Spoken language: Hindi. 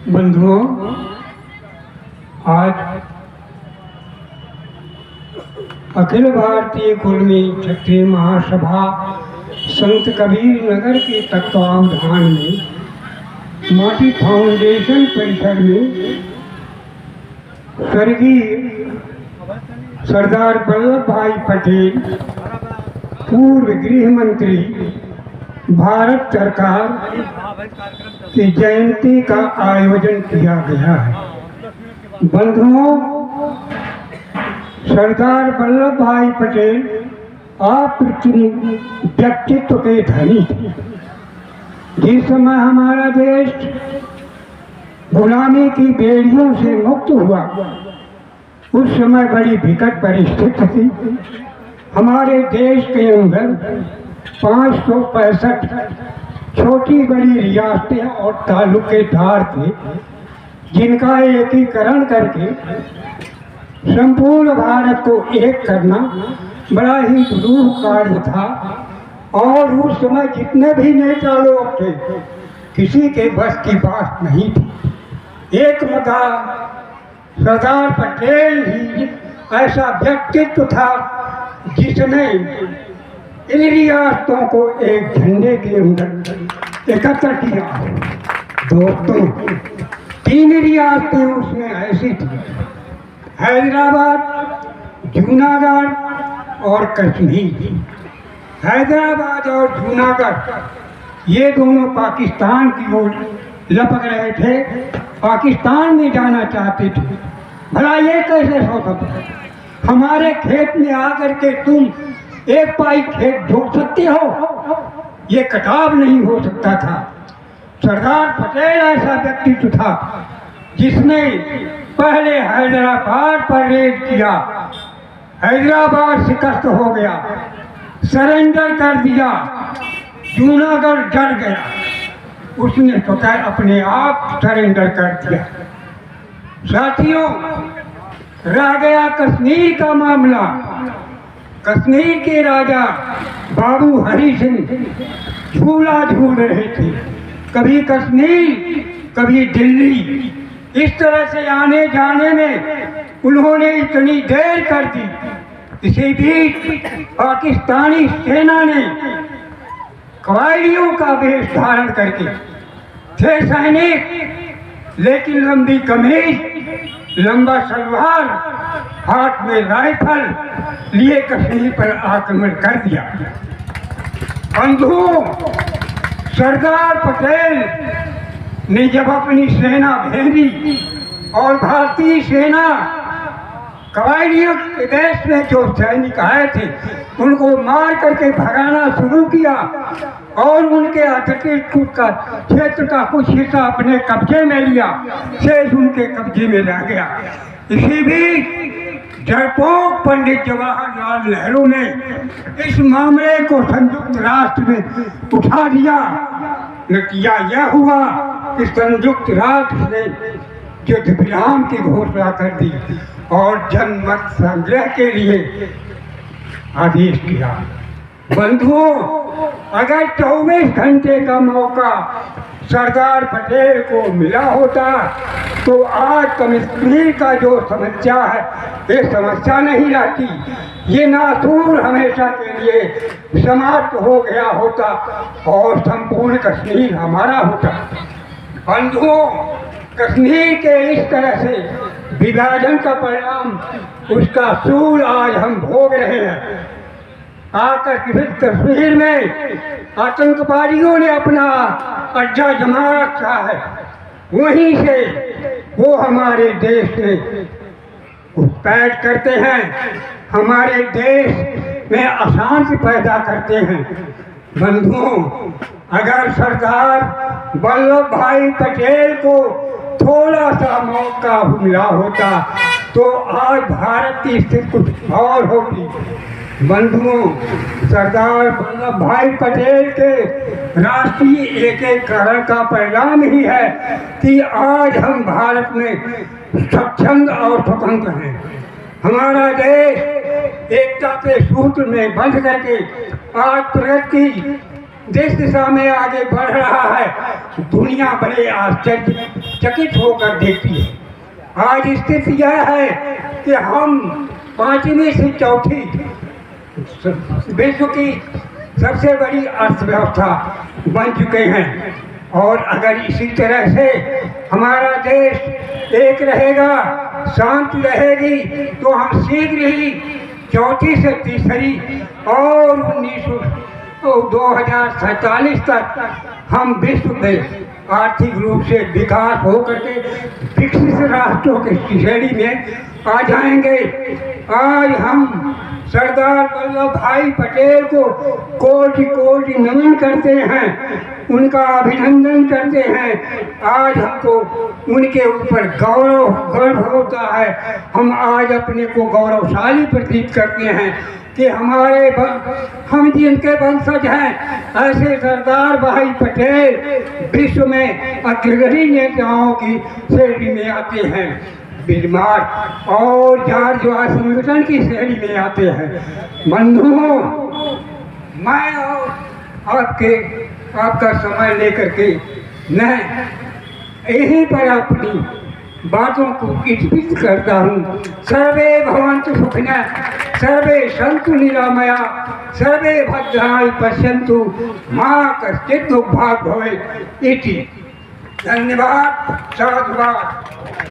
बंधुओं, आज अखिल भारतीय कुर्मी क्षत्रिय महासभा संत कबीर नगर के तत्वावधान में माटी फाउंडेशन परिसर में स्वर्गीय सरदार वल्लभ भाई पटेल पूर्व गृह मंत्री भारत सरकार की जयंती का आयोजन किया गया है। बंधुओं, सरदार वल्लभ भाई पटेल अप्रतिम व्यक्तित्व के धनी थे। जिस समय हमारा देश गुलामी की बेड़ियों से मुक्त हुआ, उस समय बड़ी विकट परिस्थिति थी। हमारे देश के अंदर 565 छोटी बड़ी रियासतें और तालुकेदार थे, जिनका एकीकरण करके संपूर्ण भारत को एक करना बड़ा ही दुरूह कार्य था। और उस समय जितने भी नेता लोग थे, किसी के बस की बात नहीं थी। एक मुद्दा सरदार पटेल ही ऐसा व्यक्तित्व था जिसने इन रियासतों को एक झंडे के अंदर एकत्र किया। दोस्तों, 3 रियासतें उसमें ऐसी थी, हैदराबाद, जूनागढ़ और कश्मीर। हैदराबाद और जूनागढ़ ये दोनों पाकिस्तान की ओर लपक रहे थे, पाकिस्तान में जाना चाहते थे। भला ये कैसे हो सकता? हमारे खेत में आकर के तुम एक पाई खेत जोड़ सकते हो? ये कटाव नहीं हो सकता था। सरदार पटेल ऐसा व्यक्तित्व था जिसने पहले हैदराबाद पर रेड किया। हैदराबाद शिकस्त हो गया, सरेंडर कर दिया, जूनागढ़ डर गया, उसने स्वतः अपने आप सरेंडर कर दिया। साथियों, रह गया कश्मीर का मामला। कश्मीर के राजा बाबू हरि सिंह झूला झूल रहे थे, कभी कश्मीर कभी दिल्ली। इस तरह से आने जाने में उन्होंने इतनी देर कर दी। इसी बीच पाकिस्तानी सेना ने कवायदियों का वेश धारण करके, थे सैनिक लेकिन लंबी कमीज, लंबा सलवार, हाथ में राइफल लिए कश्मीर पर आक्रमण कर दिया। बंधुओं, सरदार पटेल ने जब अपनी सेना भेजी और भारतीय सेना कवायदियों के देश में जो सैनिक आए थे उनको मार करके भगाना शुरू किया और उनके अधिकृत का क्षेत्र का कुछ हिस्सा अपने कब्जे में लिया, शेष उनके कब्जे में रह गया। इसी बीच डरपोक पंडित जवाहरलाल नेहरू ने इस मामले को संयुक्त राष्ट्र में उठा दिया। नतीजा यह हुआ कि संयुक्त राष्ट्र ने युद्ध विराम की घोषणा कर दी और जनमत संग्रह के लिए आदेश किया। बंधुओं, अगर 24 घंटे का मौका सरदार पटेल को मिला होता तो आज कश्मीर का जो समस्या है, ये समस्या नहीं रहती। ये नासूर हमेशा के लिए समाप्त हो गया होता और संपूर्ण कश्मीर हमारा होता। बंधुओं, कश्मीर के इस तरह से विभाजन का परिणाम, उसका सूल आज हम भोग रहे हैं। आकर कश्मीर में आतंकवादियों ने अपना अड्डा जमा रखा है। वहीं से वो हमारे देश में घुसपैठ करते हैं, हमारे देश में अशांति पैदा करते हैं। बंधुओं, अगर सरदार वल्लभ भाई पटेल को थोड़ा सा मौका मिला होता तो आज भारत की स्थिति कुछ और होती। बंधुओं, सरदार वल्लभ भाई पटेल के राष्ट्रीय एकीकरण का परिणाम ही है कि आज हम भारत में स्वच्छंद और स्वतंत्र हैं। हमारा देश एकता के सूत्र में बंध करके आज प्रगति जिस दिशा में आगे बढ़ रहा है, दुनिया बड़े आश्चर्य चकित होकर देखती है। आज स्थिति यह है कि हम 5वीं से चौथी विश्व की सबसे बड़ी अर्थव्यवस्था बन चुके हैं, और अगर इसी तरह से हमारा देश एक रहेगा, शांति रहेगी, तो हम शीघ्र ही चौथी से तीसरी और 2047 तक हम विश्व में आर्थिक रूप से विकास होकर के विकसित राष्ट्रों की श्रेणी में आ जाएंगे। आज हम सरदार वल्लभ भाई पटेल को कोटि कोटि नमन करते हैं, उनका अभिनंदन करते हैं। आज हमको उनके ऊपर गर्व होता है। हम आज अपने को गौरवशाली प्रतीत करते हैं कि हम जिनके वंशज हैं, ऐसे सरदार भाई पटेल विश्व में अग्रणी नेताओं की श्रेणी में आते हैं, बिरमार और जॉर्ज वाशिंगटन की श्रेणी में आते हैं। बंधुओं, मैं आपका समय लेकर के मैं यहीं पर अपनी बातों को स्पष्ट करता हूँ। सर्वे भवन्तु सुखिनः, सर्वे सन्तु निरामया, सर्वे भद्राणि पश्यन्तु, मा कश्चित् दुःखभाग् भवेत् इति। धन्यवाद, साधुवाद।